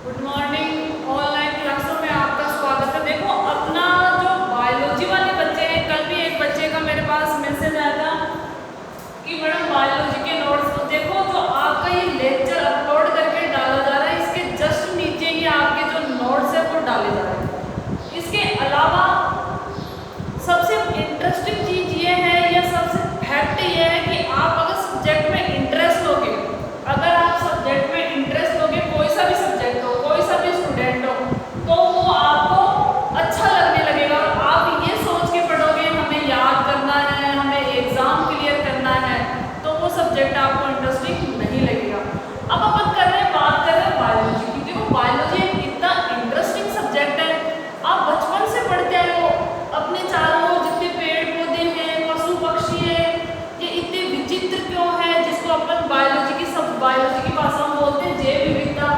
Good morning. Online क्लासों में आपका स्वागत है। देखो अपना जो बायोलॉजी वाले बच्चे हैं, कल भी एक बच्चे का मेरे पास मैसेज आया था कि मैडम बायोलॉजी के नोट्स तो देखो जो आपका ये लेक्चर अपलोड करके डाला जा रहा है, इसके जस्ट नीचे ही आपके जो नोट्स है वो डाले जा रहे हैं। इसके अलावा सबसे इंटरेस्टिंग चीज ये है या सबसे फैक्ट ये है कि आप अगर सब्जेक्ट में इंटरेस्ट लोगे, अगर आप सब्जेक्ट में इंटरेस्ट लोगे, कोई सा भी सब्जेक्ट हो, कोई सा भी स्टूडेंट हो, तो वो आपको अच्छा लगने लगेगा। आप ये सोच के पढ़ोगे हमें याद करना है, हमें एग्जाम क्लियर करना है, तो वो सब्जेक्ट आपको इंटरेस्टिंग नहीं लगेगा। अब अपन बात कर रहे हैं बायोलॉजी की। देखो बायोलॉजी एक इतना इंटरेस्टिंग सब्जेक्ट है, आप बचपन से पढ़ते आए हो। अपने चारों ओर जितने पेड़ पौधे हैं, पशु पक्षी है, ये इतने विचित्र क्यों है, जिसको अपन बायोलॉजी की भाषा में बोलते हैं जैव विविधता,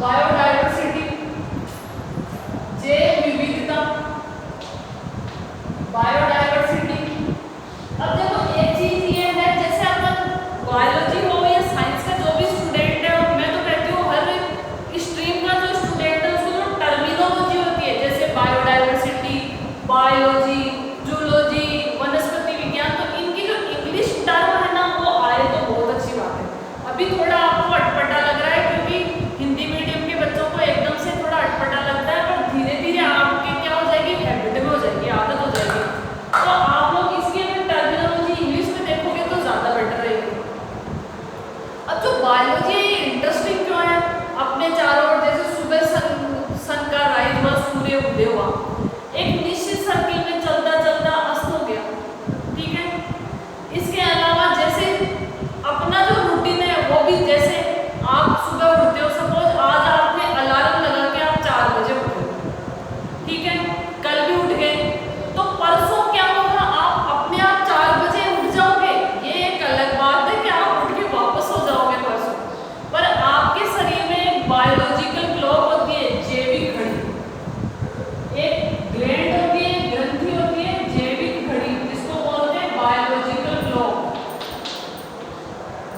बायोडाइवर्सिटी, जैव विविधता, बायोडाइवर्सिटी। अब देखो एक चीज ये है, जैसे अपन बायोलॉजी हो या साइंस का जो भी स्टूडेंट है, और मैं तो कहती हूँ हर स्ट्रीम का जो स्टूडेंट है उसको जो टर्मिनोलॉजी होती है, जैसे बायोडाइवर्सिटी, बायोलॉजी, जूलॉजी, वनस्पति विज्ञान, तो इनकी जो इंग्लिश टर्म है ना वो आए तो बहुत अच्छी बात है। अभी थोड़ा आपको अटपटा लग रहा है क्योंकि हिंदी मीडियम के बच्चों को एकदम से थोड़ा अटपटा लगता है, पर धीरे धीरे आपके क्या हो जाएगी, हैबिट में हो जाएगी, आदत हो जाएगी। तो आप लोग इसकी अगर टर्मिनोलॉजी इंग्लिश में देखोगे तो ज़्यादा बेटर रहेगी। अब जो बायोलॉजी इंटरेस्टिंग क्यों है, अपने चारों ओर जैसे सुबह सन का राइज हुआ, सूर्य उदय हुआ, एक निश्चित सर्किल में चलता चलता अस्त हो गया, ठीक है। इसके अलावा जैसे अपना जो रूटीन है वो भी, जैसे आप सुबह उठते हो, सपोज आज आपने अलार्म लगा के आप 4 बजे उठे, ठीक है, कल भी उठ गए, तो परसों क्या होगा, आप अपने आप 4 बजे उठ जाओगे। ये एक अलग बात है कि आप उठ के वापस हो जाओगे परसों, पर आपके शरीर में एक बायोलॉजिकल क्लॉक होती है, जैविक घड़ी, एक ग्लैंड होती है, ग्रंथि होती है, जैविक घड़ी, जिसको बोलते हैं बायोलॉजिकल क्लॉक।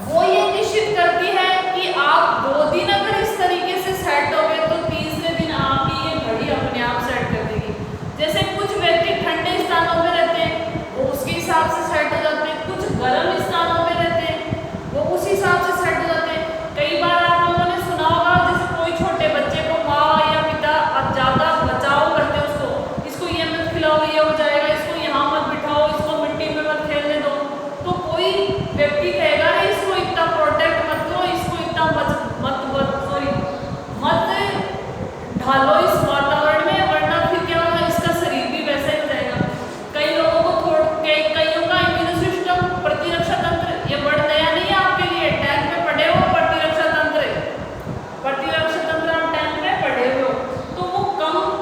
वो ये निश्चित करती है कि आप 2 दिन अगर इस तरीके से सेट हो गए तो तीसरे दिन आपकी ये घड़ी अपने आप सेट कर देगी। जैसे कुछ व्यक्ति ठंडे स्थानों में रहते हैं, वो उसके हिसाब से सेट हो जाते हैं, कुछ गर्म स्थानों में रहते हैं, वो उस हिसाब से सेट हो जाते हैं। कई बार आप लोगों ने सुना होगा, जैसे कोई छोटे बच्चे को माँ या पिता ज़्यादा बचाव करते हैं, उसको इसको ये मत खिलाओ, ये हो जाएगा, इसको यहाँ मत बिठाओ, इसको मिट्टी में मत खेलने दो, तो कोई व्यक्ति कहेगा नहीं इसको इतना प्रोटेक्ट मत करो, इसको इतना मत ढालो इस वातावरण में, वरना फिर क्या होगा, इसका शरीर भी वैसा ही हो जाएगा। कई लोगों को कईयों का इम्यून सिस्टम, प्रतिरक्षा तंत्र, ये वर्ड नया नहीं है आपके लिए, 10th में पढ़े हो प्रतिरक्षा तंत्र आप 10th में पढ़े हो, तो वो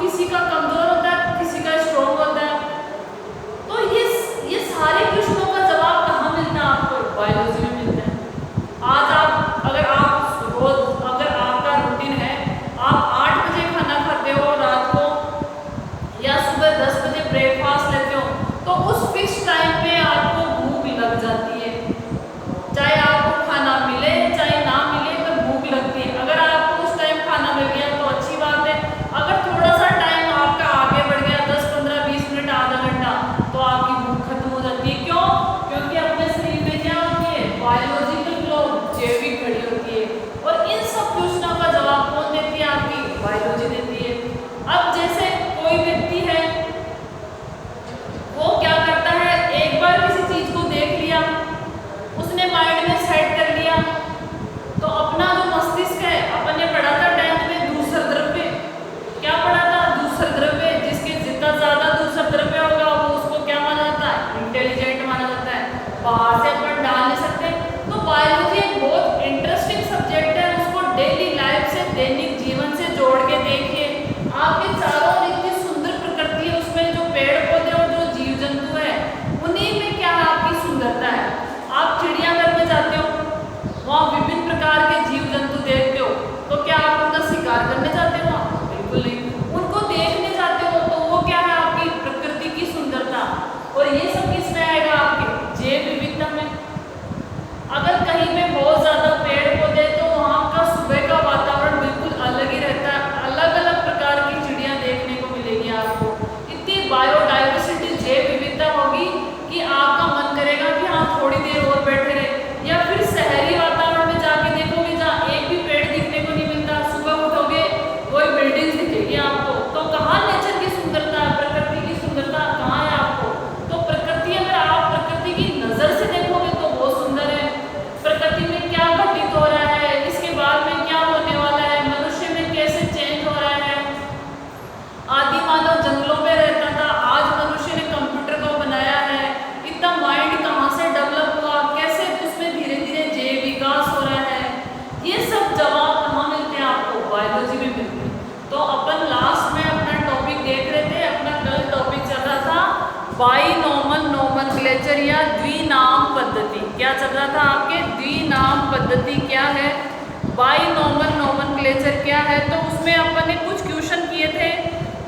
किसी का कमजोर होता है, किसी का स्ट्रॉन्ग होता है। तो ये सारे प्रश्नों का जवाब कहाँ मिलता है आपको, बायोलॉजी में मिलता है। आज अगर आपका रूटीन है, आप 8 बजे खाना खाते हो रात को, या सुबह 10 बजे ब्रेकफास्ट लेते हो, तो उस फिक्स टाइम पे आपको भूख लग जाती है, चाहे आपको खाना मिले चाहे ना मिले, पर भूख लगती है। अगर आपको उस टाइम खाना मिल गया तो अच्छी बात है, अगर थोड़ा सा टाइम आपका आगे बढ़ गया, 10, 15, 20 मिनट, आधा घंटा, तो आपकी भूख खत्म हो जाती है। क्यों? क्योंकि अपने शरीर में क्या होती है, बायोलॉजिकल क्लॉक, जैविक घड़ी होती है, और इन सब प्रश्नों का जवाब कौन देती है, आपकी बायोलॉजी देती है। अब जैसे कोई व्यक्ति है, वो क्या करता है, एक बार किसी चीज को देख लिया, उसने माइंड में सेट कर लिया, तो अपना जो मस्तिष्क है, अपन ने पढ़ा था 10th में दूसर द्रव्य, क्या पढ़ा था, दूसर द्रव्य, जिसके जितना ज्यादा दूसर द्रव्य होगा वो उसको क्या माना जाता है, इंटेलिजेंट माना जाता है, बाहर से अपन डाल नहीं सकते। तो बायोलॉजी एक बहुत इंटरेस्टिंग सब्जेक्ट है, उसको डेली लाइफ से, दैनिक जीवन से जोड़ के देखिए। आपके चारों ओर इतनी सुंदर प्रकृति है, उसमें जो पेड़ पौधे और जो जीव जंतु है, उन्हीं में क्या आपकी सुंदरता है। आप चिड़ियाघर में जाते हो, वहाँ विभिन्न प्रकार के जीव जंतु देखते हो, तो क्या आप उनका शिकार करने जाते हो? बिल्कुल नहीं, उनको देखने जाते हो, तो वो क्या है, आपकी प्रकृति की सुंदरता। और ये सब किसमें आएगा, आपके जैव विविधता में। अगर कहीं पे बहुत ज्यादा पेड़ पौधे, तो वहाँ का सुबह का वातावरण बिल्कुल अलग ही रहता है, भी मिलते हैं। तो अपन लास्ट में अपना टॉपिक देख रहे थे, अपना कल टॉपिक चल रहा था बाइनॉमल नोमेनक्लेचर या द्विनाम पद्धति। क्या चल रहा था आपके? द्विनाम पद्धति क्या है, बाइनॉमल नोमेनक्लेचर क्या है। तो उसमें अपन ने कुछ क्वेश्चन किए थे,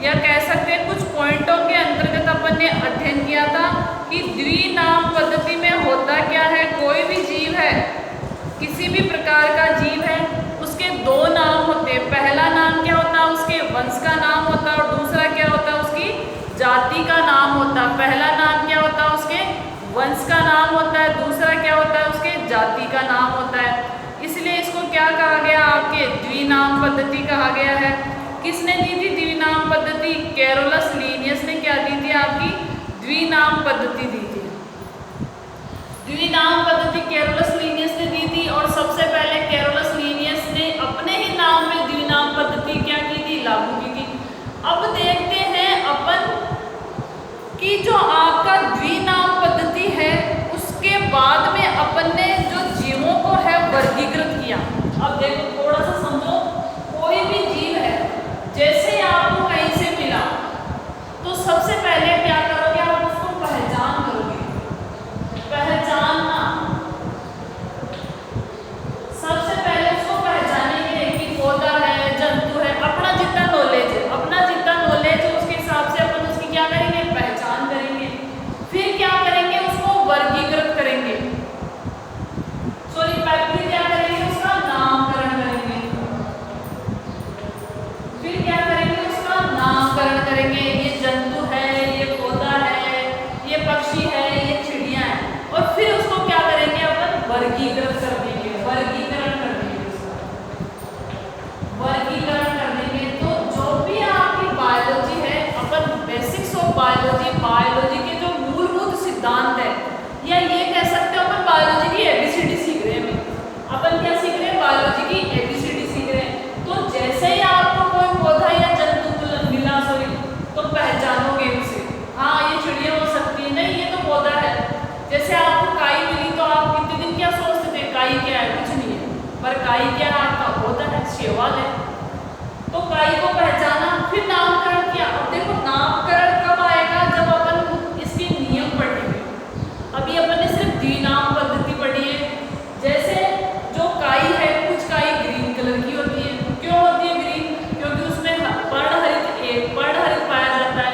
या कह सकते हैं कुछ पॉइंटों के अंतर्गत अपन ने अध्ययन किया था कि द्विनाम पद्धति में होता क्या है। कोई भी जीव है, किसी भी प्रकार का जीव है, उसके दो नाम होते हैं। पहला नाम क्या होता है? उसके वंश का नाम होता है, और दूसरा क्या होता है? उसकी जाति का नाम होता है। पहला नाम क्या होता है? उसके वंश का नाम होता है, दूसरा क्या होता है? उसके जाति का नाम होता है। इसलिए इसको क्या कहा गया? आपके द्विनाम पद्धति कहा गया है। किसने दी थी द्विनाम पद्धति? कैरोलस लीनियस ने क्या दी थी? आपकी द्विनाम पद्धति दी थी। द्विनाम पद्धति कैरोलस लीनियस ने दी थी, और सबसे पहले कैरोलस लीनियस ने अपने ही नाम में द्विनाम पद्धति क्या की थी? लागू की थी। अब देखते हैं अपन कि जो आपका द्विनाम पद्धति है, उसके बाद में अपन ने जो जीवों को है वर्गीकृत किया। अब देखो, थोड़ा सा समझो, कोई भी जीव है, जैसे आपको कहीं से मिला तो सबसे पहले क्या करोगे? आप उसको पहचान करोगे। पहचानना, सबसे पहले उसको पहचानेंगे कि पौधा है, जंतु है। अपना जितना नॉलेज है, उसके हिसाब से अपन उसकी क्या करेंगे? पहचान करेंगे। फिर क्या करेंगे? उसको वर्गीकृत करेंगे। सॉरी, पहले क्या करेंगे? उसका नामकरण करेंगे। फिर क्या करेंगे? उसका नामकरण करेंगे। ये जंतु है, ये पौधा है, ये पक्षी है, ये चिड़िया है। और फिर उसको क्या करेंगे? अपन वर्गीकृत कर देंगे। वर्गीकरण कर देंगे उसका, वर्गीकरण कर देंगे। तो जो भी आपकी बायोलॉजी है, अपन बेसिक्स ऑफ बायोलॉजी, बायोलॉजी के जो मूलभूत सिद्धांत है, या ये कह सकते हो अपन बायोलॉजी की एबीसीडी सीख रहे हैं। अपन क्या सीख रहे हैं? बायोलॉजी की एबीसीडी सीख रहे हैं। तो जैसे ही आपको कोई पौधा या जंतु मिला, तो पहचानोगे उसे। हाँ, ये चिड़िया हो सकती है, नहीं ये तो पौधा है। जैसे आपको काई मिली, तो आप कितने दिन क्या सोचते थे? काई क्या है? कुछ नहीं है। पर काई क्या है? आपका पौधा है, शैवाल है। तो काई को पहचाना, फिर नामकरण किया। अब देखो, नामकरण कब आएगा? जब अपन इसके नियम पढ़ेंगे। अभी अपन ने सिर्फ द्विनाम पद्धति पढ़ी है। जैसे जो काई है, कुछ काई ग्रीन कलर की होती है। क्यों होती है ग्रीन? क्योंकि उसमें पर्णहरित पाया जाता है,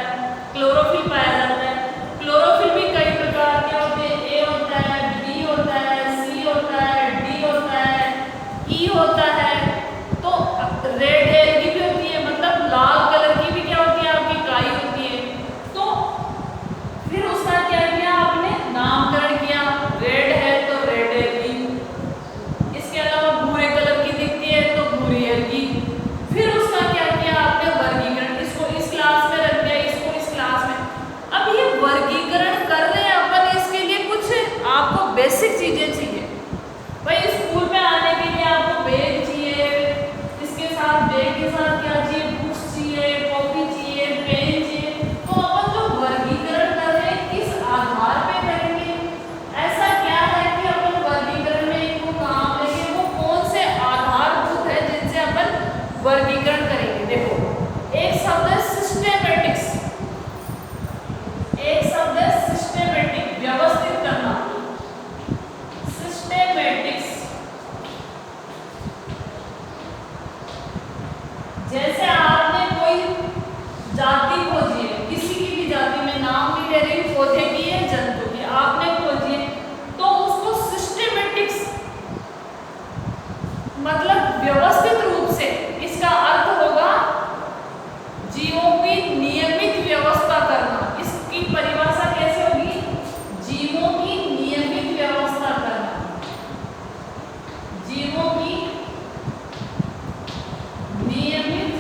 क्लोरोफिल पाया जाता है। क्लोरोफिल भी कई प्रकार के होते हैं। ए होता है, बी होता है, सी होता है, डी होता है, ई होता है। तो रेड एलगी भी होती है, मतलब लाल कलर की भी क्या होती है? आपकी काई होती है। तो फिर उसका क्या किया? आपने नामकरण किया। रेड है तो रेड एलगी, इसके अलावा भूरे कलर की दिखती है तो भूरी एलगी। फिर उसका क्या किया? आपने वर्गीकरण, इसको इस क्लास में रख दिया, इसको इस क्लास में। अब ये वर्गीकरण कर रहे हैं अपन, इसके लिए कुछ आपको बेसिक चीजें चाहिए। भाई, स्कूल में आने के लिए आपको बैग चाहिए, इसके साथ बैग के साथ क्या चाहिए? बुक्स चाहिए, कॉपी चाहिए, पेन चाहिए। तो अपन जो वर्गीकरण कर रहे हैं, किस आधार पे करेंगे? ऐसा क्या है कि अपन वर्गीकरण में इनको काम लेंगे? वो कौन से आधारभूत है जिनसे अपन वर्गीकरण करेंगे? देखो, एक शब्द है सिस्टेमेटिक्स। एक शब्द है सिस्टेमेटिक, व्यवस्थित करना। सिस्टेमेटिक्स, जैसे आपने कोई जाति खोजी है, किसी की भी जाति में, नाम नहीं ले रही, पौधे की है, जंतु की, आपने खोजी है, तो उसको सिस्टेमेटिक्स मतलब व्यवस्थित रूप से, इसका अर्थ होगा जीवों की नियमित व्यवस्था करना। इसकी परिभाषा कैसे होगी? जीवों की नियमित व्यवस्था करना। जीवों की नियमित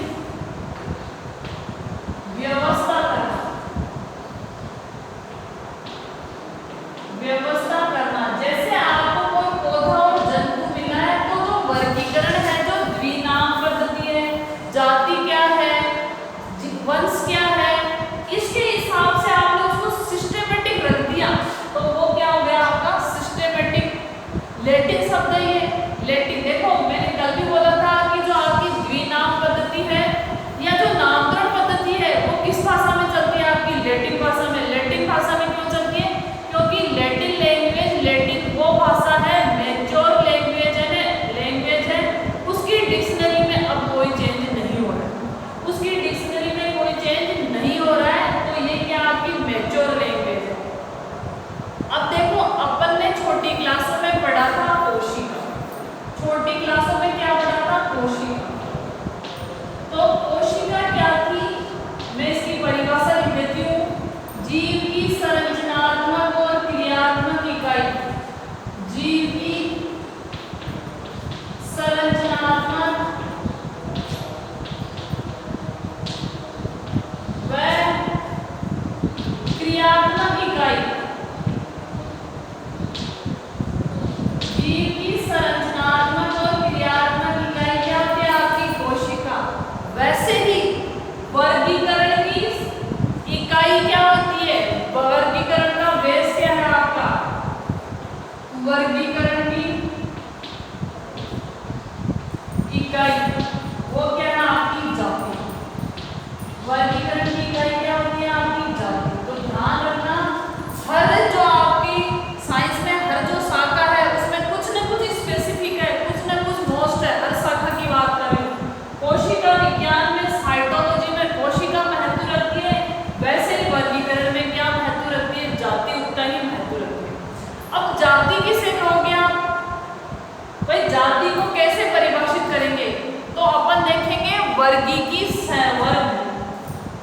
वर्गीकी सहवर्ग।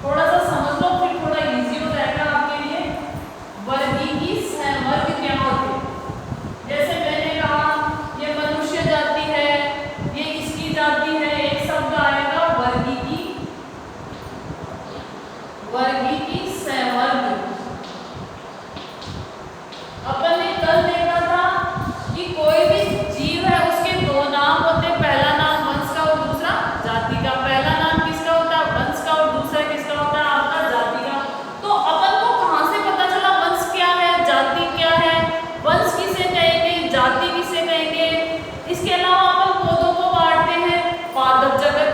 थोड़ा सा समझ लो फिर थोड़ा इजी हो जाएगा आपके लिए। वर्गीकी सहवर्ग क्या होते हैं? जैसे मैंने कहा ये मनुष्य जाति है, ये इसकी जाति है, एक शब्द आएगा वर्गीकी, वर्गीकी सहवर्ग। अपन ने कल देखा था कि कोई भी जीव है उसके दो नाम होते हैं, पहला नाम वंश का और दूसरा जाति का। पहला नाम किसका होता है? वंश का, और दूसरा किसका होता है? आपका जाति का। तो अपन को कहां से पता चला वंश क्या है, जाति क्या है? वंश किसे कहेंगे, जाति किसे कहेंगे? इसके अलावा अपन पौधों को बांटते हैं पादप जगत,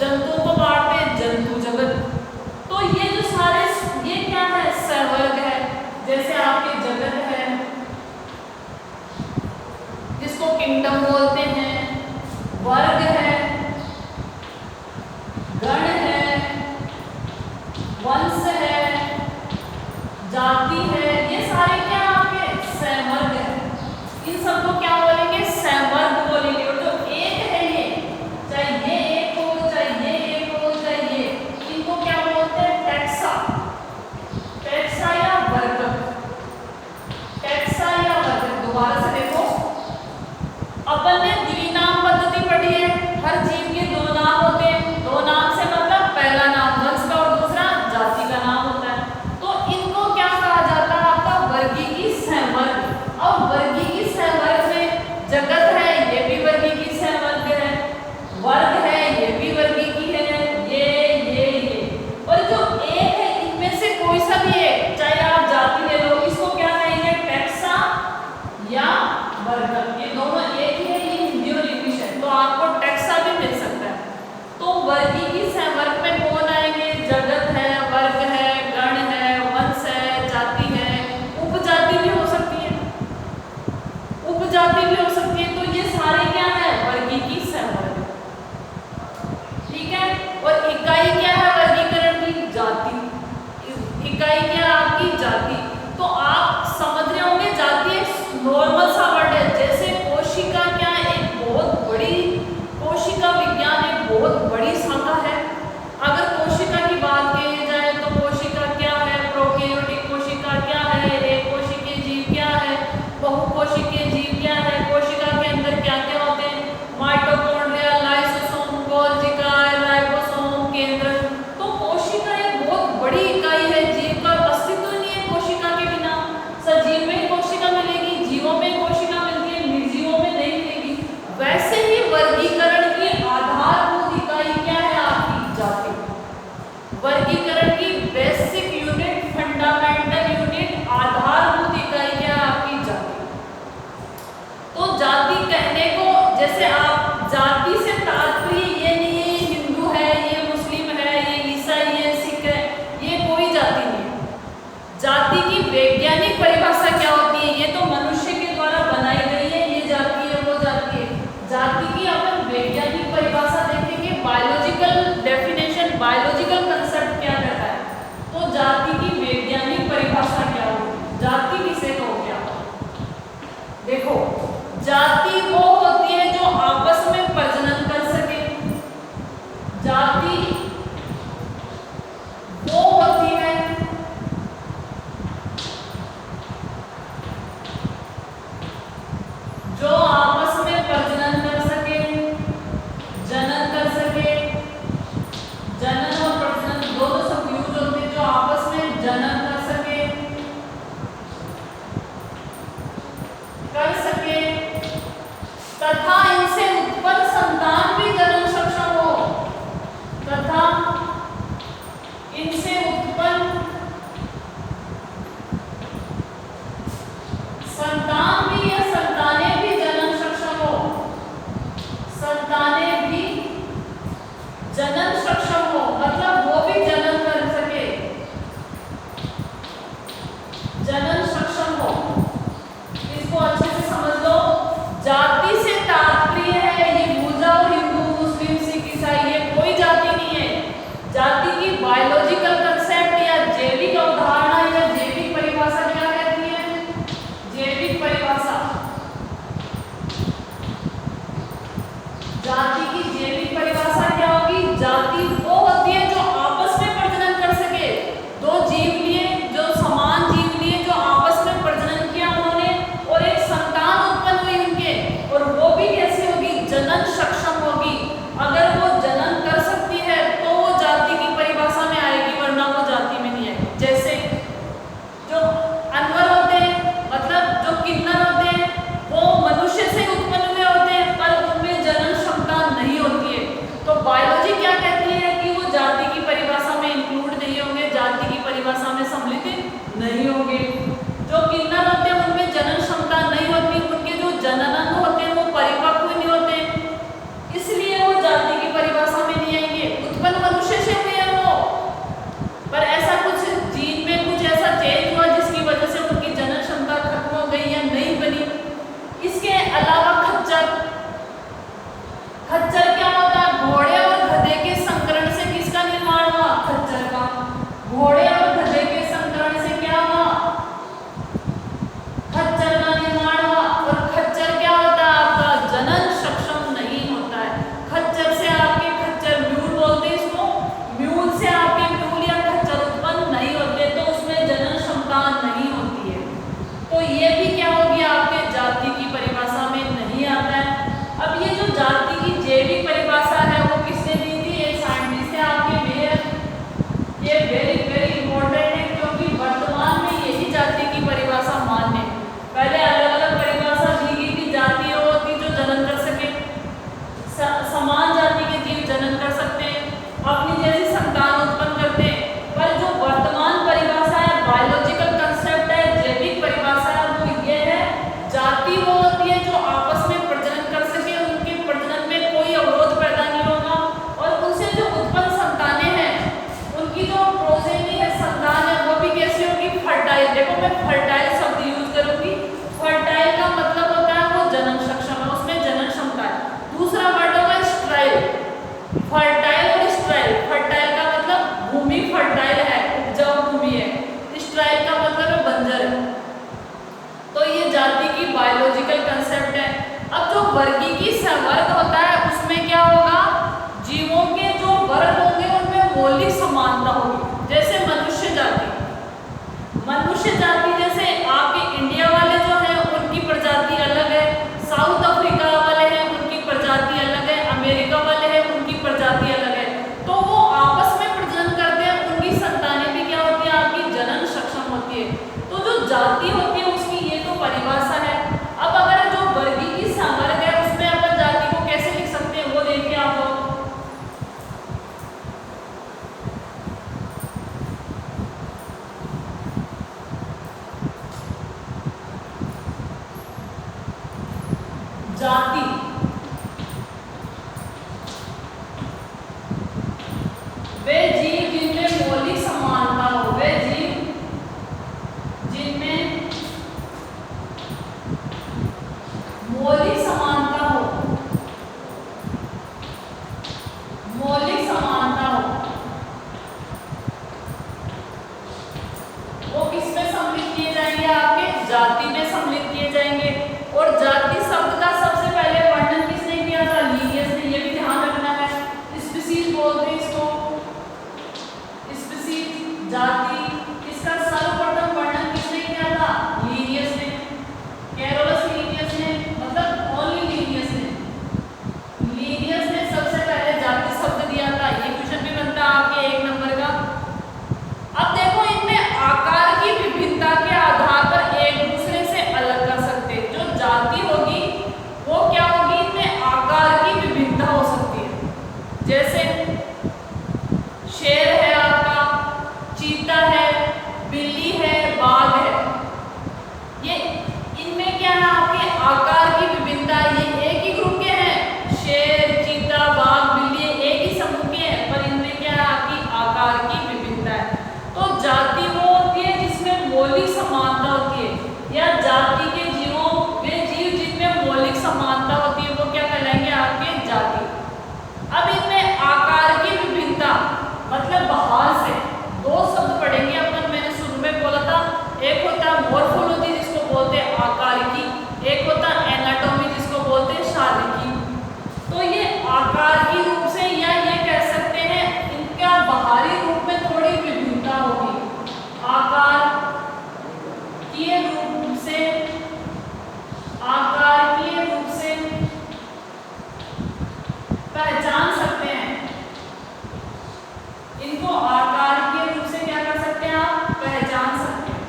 जंतुओं को बांटते हैं जंतु जगत। तो ये जो सारे ये क्या है? सहवर्ग है। जैसे आपके जगत है जिसको किंगडम बोलते हैं, वर्ग है, गण है, वंश है, जाति है, ये सारे क्या आपके सहवर्ग है। इन सबको क्या बोलेंगे? सहवर्ग बोलेंगे। और जो एक है ये, चाहे ये एक हो, चाहे ये एक हो, चाहे ये, इनको क्या बोलते हैं? टैक्सा, टैक्सा या वर्ग, टैक्सा या वर्ग। दोबारा से देखो, अपन ने द्विनाम पद्धति पढ़ी है। हर जीव के दो नाम होते हैं। दो नाम से मतलब पहला नाम वंश का और दूसरा जाति का नाम होता है। तो इनको क्या कहा जाता है? आपका वर्गीकी सहवर्ग। अब वर्गीकी सहवर्ग में जगत है, ये भी वर्गीकी सहवर्ग है, वर्ग है, ये भी वर्गीकी है, ये और जो एक है इनमें से कोई सा भी एक, चाहे आप जाति ले लो, इसको क्या कहेंगे? टैक्सा या वर्ग। ये दोनों एक ही है, ये हिंदी और इंग्लिश है, तो आपको टैक्सा भी मिल सकता है। तो वर्गीकी सहवर्ग में कौन आएंगे? जगत है, वर्ग है, गण है, वंश है, जाति है, उपजाति भी हो सकती है, उपजाति भी हो सकती है। तो ये सारे क्या है? वर्गीकी सहवर्ग। ठीक है। और इकाई क्या है वर्गीकरण की? जाति। इकाई क्या है आपकी? जाति। तो आप समझ रहे होंगे जाति एक नॉर्मल सा वर्ड है। जैसे कोशिका क्या है? एक बहुत बड़ी, कोशिका विज्ञान एक बहुत बड़ी शाखा है। अगर कोशिका की बात की जाए तो कोशिका क्या है? प्रोकैरियोटिक कोशिका क्या है? एक कोशिकीय जीव क्या है? बहुकोशिकीय जीव क्या है? कोशिका के अंदर क्या क्या होते हैं? माइटोकॉन्ड्रिया, लाइसोसोम, गोल्गी, राइबोसोम, केंद्र। तो कोशिका एक बहुत बड़ी इकाई है। जीव का अस्तित्व नहीं है कोशिका के बिना। सजीव में कोशिका मिलेगी, जीवों में कोशिका मिलती है, निर्जीवों में नहीं मिलेगी। वैसे ही वर्गीकरण की आधारभूत इकाई क्या है? आपकी जाति। वर्गीकरण की बेसिक यूनिट, फंडामेंटल यूनिट, आधारभूत इकाई क्या है? आपकी जाति। तो जाति कहने को, जैसे आप जाति से तात्पर्य ये नहीं है हिंदू है, ये मुस्लिम है, ये ईसाई है, सिख है, ये कोई जाति नहीं है। जाति की वैज्ञानिक परिभाषा क्या होती है? ये तो मनुष्य के द्वारा बनाई गई है, ये जाति है, वो जाति है। जाति की अपन वैज्ञानिक परिभाषा देखेंगे, बायोलॉजिकल डेफिनेशन, बायोलॉजिकल कंसेप्ट क्या कहता है। तो जाति की वैज्ञानिक परिभाषा क्या होगी? जाति किसे कहोगे आप? देखो, जाति वो होती है जो आपस में प्रजनन कर सके। जाति वो होती है मौलिक समानता होगी। जैसे मनुष्य जाति, जैसे आपके इंडिया वाले जो हैं उनकी प्रजाति अलग है, साउथ अफ्रीका वाले हैं उनकी प्रजाति अलग है, अमेरिका वाले हैं उनकी प्रजाति अलग है। तो वो आपस में प्रजनन करते हैं, उनकी संतानें भी क्या होती है, आपकी जनन सक्षम होती है। तो जो जाति होती है उसकी ये तो परिभाषा है। अब अगर जो वर्गीय की सामर्थ्य है उसमें अपन जाति को कैसे लिख सकते हैं वो देखिए आप लोग। जाति वे जीव जिनमें मौलिक समानता हो, वे जीव जिनमें मौलिक समानता हो, मौलिक समानता हो, वो किस में सम्मिलित किए जाएंगे, आपके जाति में सम्मिलित किए जाएंगे। और जाति शब्द का सबसे पहले वर्णन किसने किया था, लीनियस ने, ये भी ध्यान रखना है। स्पीसीज बोलते हैं इसको, स्पीसीज जाति, इसका सर्वप्रथम वर्णन किसने किया था, लीनियस ने, कैरोलस लीनियस ने, मतलब ओनली लीनियस ने। लीनियस ने सबसे पहले जाति शब्द दिया था। ये क्वेश्चन भी बनता है आपके 1 नंबर का। अब देखो इनमें आकार की विभिन्नता के आधार पर एक दूसरे से अलग कर सकते हैं। जो जाति होगी वो क्या होगी, इनमें आकार की विभिन्नता हो सकती है। जैसे शेर है आपका, चीता है, बिल्ली है, बाघ है, ये इनमें क्या है आपके आकार की विभिन्नता। ये एक ही ग्रुप के हैं, शेर, चीता, बाघ, बिल्ली एक ही समूह के हैं, पर इनमें क्या है आपकी आकार की विभिन्नता है। तो जाति वो होती है जिसमें मौलिक समानता होती है, या जाति के जीवों, वे जीव जिनमें मौलिक समानता होती है वो क्या कहलाएंगे, आपके जाति। अब इनमें आकार की विभिन्नता मतलब बाहर से 2 शब्द पढ़ेंगे अपन, मैंने शुरू में बोला था। एक होता है मॉर्फोलॉजी जिसको बोलते हैं आकारिकी, एक होता है एनाटॉमी जिसको बोलते हैं शारीरिकी। तो ये आकार की रूप से, या ये कह सकते हैं इनका बाहरी रूप में थोड़ी विभिन्नता होगी। आकार की रूप से, आकार की रूप से पहचान सकते हैं इनको, आकार के रूप से क्या कर सकते हैं आप, पहचान सकते हैं।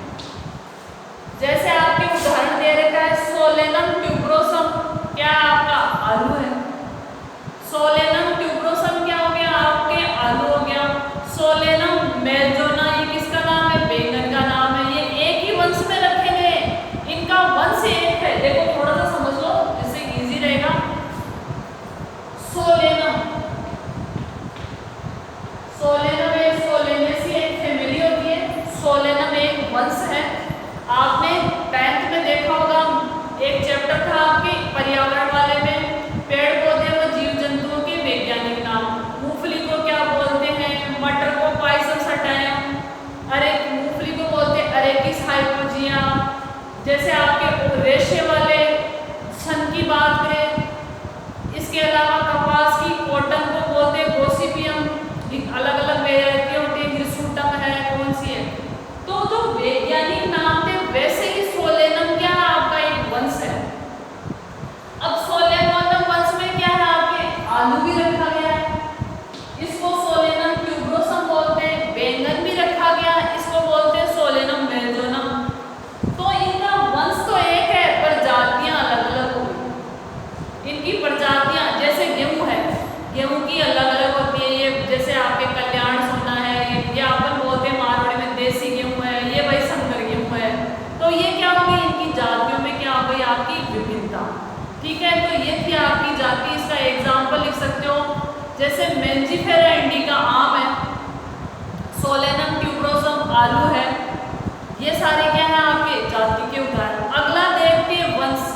जैसे आपके उदाहरण दे रखा है सोलेनम ट्यूबरोसम, क्या आपका आलू है। सोलेनम ट्यूबरोसम क्या हो गया, आपके आलू हो गया। सोलेनम मेलजोना, ये किसका नाम है, बैंगन का नाम है। ये एक ही वंश में रखे गए, इनका वंश एक है। देखो थोड़ा सा समझ लो जिससे इजी रहेगा। सोलेनम, सोलेनम एक सोलेनेसी एक फैमिली होती है, सोलेनम एक वंश है। आपने 10th में देखा होगा, एक चैप्टर था आपके पर्यावरण वाले में, पेड़ पौधे व जीव जंतुओं के वैज्ञानिक नाम। मूंगफली को क्या बोलते हैं, मटर को पाइसम सटायम, अरे मूंगफली को बोलते हैं अरेकिस हाइपोजिया। जैसे आपके रेशे वाले सन की बात करें, इसके अलावा कपास की, कॉटन को बोलते हैं गोसिपियम, अलग अलग वेराइटी होती है, हिरसुटम है, कौन सी है। तो जो वैज्ञानिक नाम थे वैसे ही सोलेनम क्या है, आपका एक वंश है। अब सोलेनम वंश में क्या है, आपके आलू भी रखा गया है, इसको सोलेनम ट्यूबरोसम बोलते हैं। बैंगन भी रखा गया है, इसको बोलते हैं सोलेनम मेलजोनम। तो इनका वंश तो एक है पर जातियां अलग अलग होंगी। इनकी प्रजातियां, जैसे गेहूं है, गेहूं की अलग अलग होती है। ये जैसे आपके कल्याण सोना है, ये अपन बोलते हैं मारवाड़ी में देसी गेहूं है, ये भाई संकर गेहूं है। तो ये क्या हो गई, इनकी जातियों में क्या हो गई, आपकी विभिन्नता। ठीक है, तो ये थी आपकी जाति। इसका एग्जाम्पल लिख सकते हो, जैसे मेंजिफेरा इंडिका आम है, सोलेनम ट्यूबरोसम आलू है। ये सारे क्या है आपके जाति के उदाहरण। अगला देखते हैं वंश।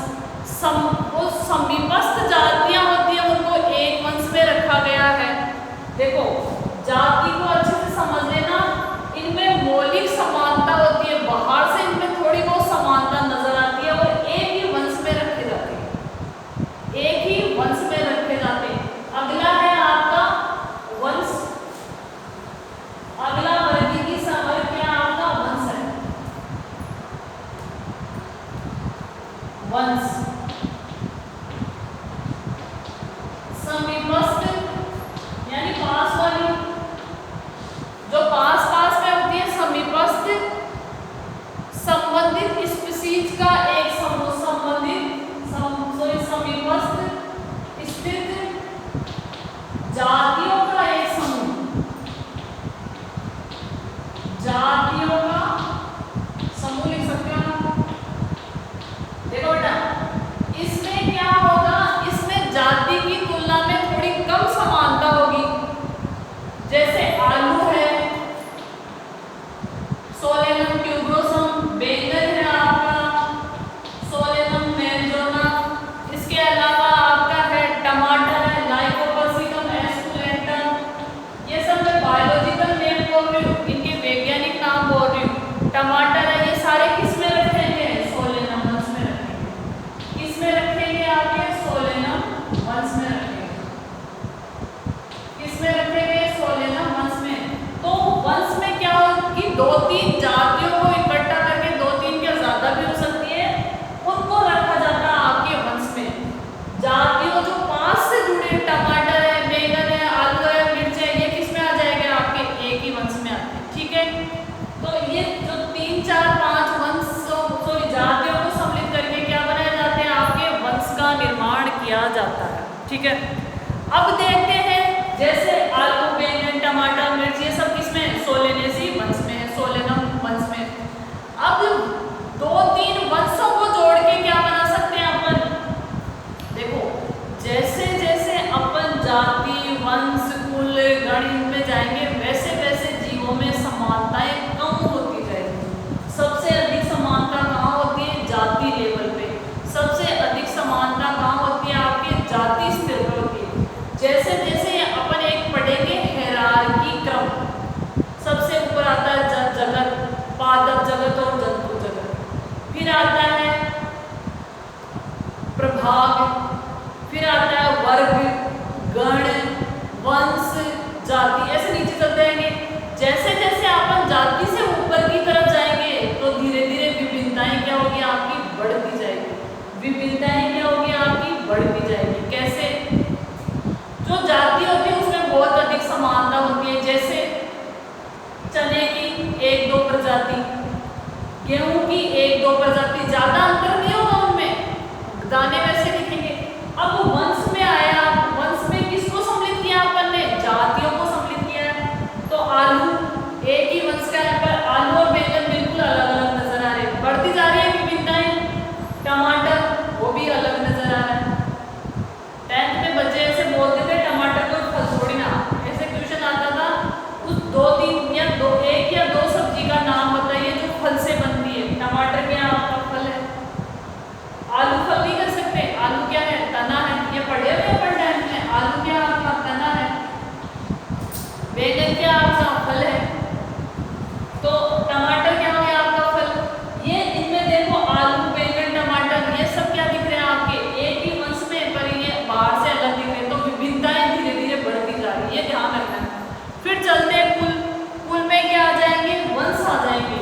समीपस्थ जातियां होती है उनको एक वंश में रखा गया है। देखो जाति को अच्छे से समझ लेना, इनमें मौलिक समानता होती है, बाहर से इनमें थोड़ी बहुत समानता नजर आती है और एक ही वंश में रखे जाते हैं, एक ही वंश में रखे जाते हैं। अगला है आपका वंश टमाटर है, ये सारे किस में रखेंगे? सोलेनम वंश में रखेंगे। किस में रखेंगे? आपके सोलेनम वंश में रखेंगे। किस में रखेंगे? सोलेनम वंश में। तो वंश में क्या हो कि 2-3 जातियों को इकट्ठा करके, 2-3 क्या ज्यादा भी हो सकती है, उनको रखा जाता है आपके वंश में। जातियों जो 5 से जुड़े, टमाटर है, बैंगन है, आलू है, मिर्च है, ये किस में आ जाएंगे? आपके एक ही वंश में आते हैं। ठीक है, तो ये जो 3, 4, 5 वंश सॉरी जातियों को सम्मिलित करके क्या बनाए जाते हैं? आपके वंश का निर्माण किया जाता है। ठीक है, अब देखते हैं जैसे आलू, बैंगन, टमाटर, मिर्च, ये सब किसमें? सोलेनेसी वंश में है, सोलेनम वंश में। अब 2-3 वंशों को जोड़ के क्या बना सकते हैं अपन? देखो, जैसे जैसे अपन जाति, वंश, कुल, गण में जाएंगे, वैसे वैसे जीवों में समानताएं कम होती जाएगी। सबसे अधिक समानता कहाँ होती है? जाति लेवल पे। सबसे अधिक समानता कहाँ होती है? आपके जाति स्तर पर होती है। जैसे जैसे अपन एक पढ़ेंगे हायरार्की क्रम, सबसे ऊपर आता है जगत, पादप जगत और जंतु जगत, फिर आता है प्रभाग, फिर आता है वर्ग, गण, वंश, जाति, ऐसे नीचे चलते रहेंगे। जैसे जैसे अपन जाति से ऊपर की तरफ जाएंगे तो धीरे धीरे विभिन्नताएं क्या होगी? आपकी बढ़ती जाएगी। विभिन्नताएं क्या होगी? आपकी बढ़ती जाएगी। कैसे? जो जाति होती है उसमें बहुत अधिक समानता होती है। जैसे चने की 1-2 प्रजाति, गेहूं की 1-2 प्रजाति, ज्यादा अंतर नहीं होगा उनमें, दाने वैसे दिखेंगे। अब वंश में आया, वंश में किसको सम्मिलित किया अपन ने? जातियों को सम्मिलित किया है। तो आलू एक ही वंश का है, पर आलू और बैंगन बिल्कुल अलग अलग नजर आ रहे हैं, बढ़ती जा रही है विभिन्नताएं। टमाटर वो भी अलग नजर आ रहा है। 10th में बच्चे ऐसे बोलते थे टमाटर को फल थोड़ी ना, ऐसे क्वेश्चन आता था, उस 2-3 या 1 या 2 सब्जी का नाम बताइए जो फल से बनती है। टमाटर क्या आपका फल है? आलू फल नहीं कर सकते। आलू क्या है? तना है। ये पढ़े हुए अपन 10th में। आलू क्या आपका? तना है। बैंगन क्या आपका? फल है। तो टमाटर क्या हो गया आपका? फल। ये इनमें देखो आलू, बैंगन, टमाटर, ये सब क्या दिख रहे हैं? आपके एक ही वंश में, पर ये बाहर से अलग दिख रहे हैं। तो विभिन्नताएं धीरे धीरे बढ़ती जा रही है, ये ध्यान रखना है। फिर चलते हैं कुल। कुल में क्या आ जाएंगे? वंश आ जाएंगे।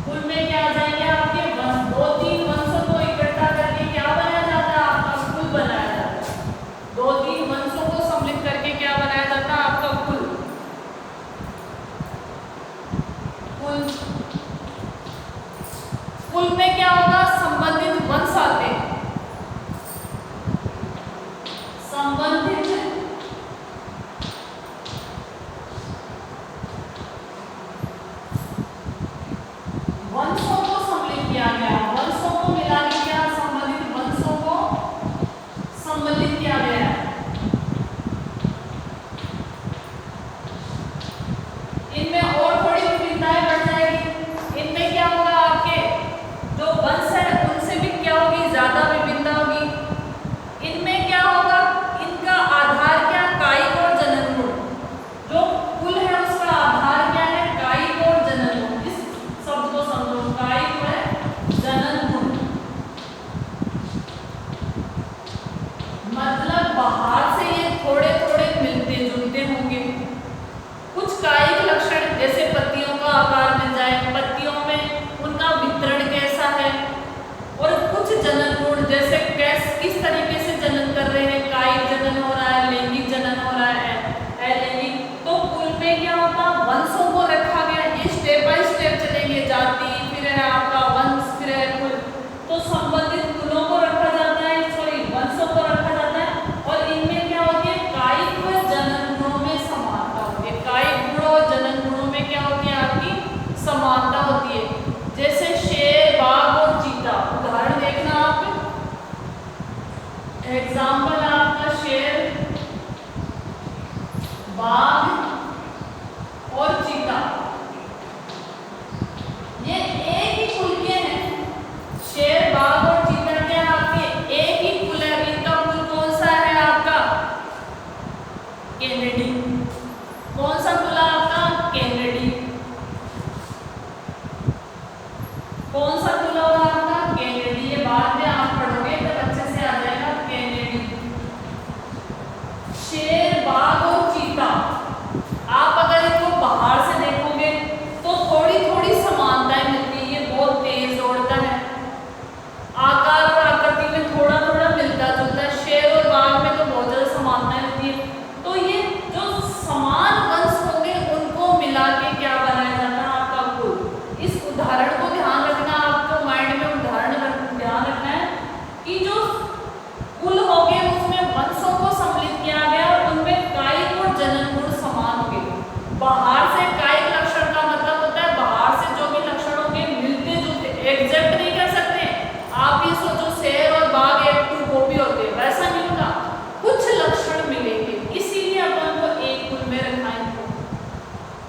कुल में क्या आ जाएंगे? आपके वंश। 2-3 वंशों को इकट्ठा करके क्या बनाया जाता है? आपका कुल बनाया जाता है। 2-3 वंशों को सम्मिलित करके क्या बनाया जाता है? आपका कुल। कुल। कुल में क्या होगा? संबंधित वंश आते हैं। संबंधित वंशों को सम्मिलित किया गया। वंशों को मिला के क्या? संबंधित वंशों को सम्मिलित किया गया है। इनमें और थोड़ी विभिन्नताएं बढ़ जाएगी। इनमें क्या होगा? आपके जो वंश है उनसे भी क्या होगी? ज्यादा विभिन्नता होगी। इनमें क्या होगा? इनका आधार क्या? कायिक और जनन गुण। जो कुल है उसका आधार क्या है? कायिक और जनन गुण। इस शब्द को समझो, कायिक और जनन गुण। मतलब बाहर से ये थोड़े थोड़े मिलते जुलते होंगे। कुछ कायिक लक्षण जैसे पत्तियों का आकार मिल जाए, पत्तियों में उनका वितरण कैसा है, और कुछ जनन गुण जैसे किस तरीके से जनन कर रहे हैं, कायिक जनन हो रहा है, लैंगिक जनन हो रहा है, अलैंगिक। तो कुल में क्या होता? वंशों को रखा गया। ये स्टेप बाय स्टेप चलेंगे, जाति, फिर है आपका वंश, फिर है कुल। तो संबंधित कुलों को रखा जाता है, सॉरी वंशों को रखा जाता है। और इनमें क्या होती है? कायिक व जनन गुणों में समानता होती है। कायिक गुणों और जनन गुणों में क्या होती है? आपकी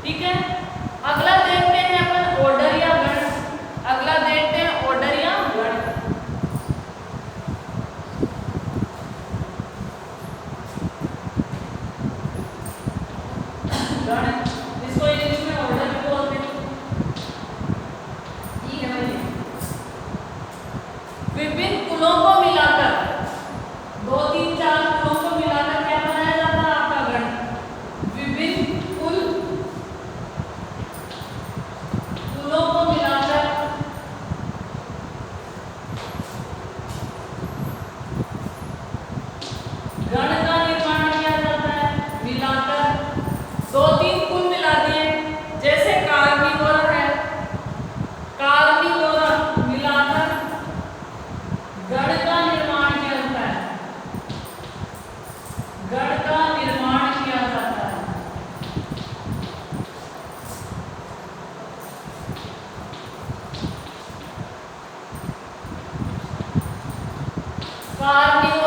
ठीक है। अगला देखते हैं अपन ऑर्डर या गण। अगला देखते हैं ऑर्डर या गण। गण इसको इंग्लिश में ऑर्डर भी बोलते हैं। ये है भाई, विभिन्न कुलों को मिलाकर 2 3 4 कुलों को मिलाकर क्या बनाया जाता है आपका गण। विभिन्न कुलों को मिलाकर गण का निर्माण किया जाता है। मिलाकर 2 3 कुल मिला दिए, जैसे कार्निवोरा है, कार्निवोरा मिलाकर गण का निर्माण किया जाता है। गण का निर्माण किया जाता है। कार्निवोरा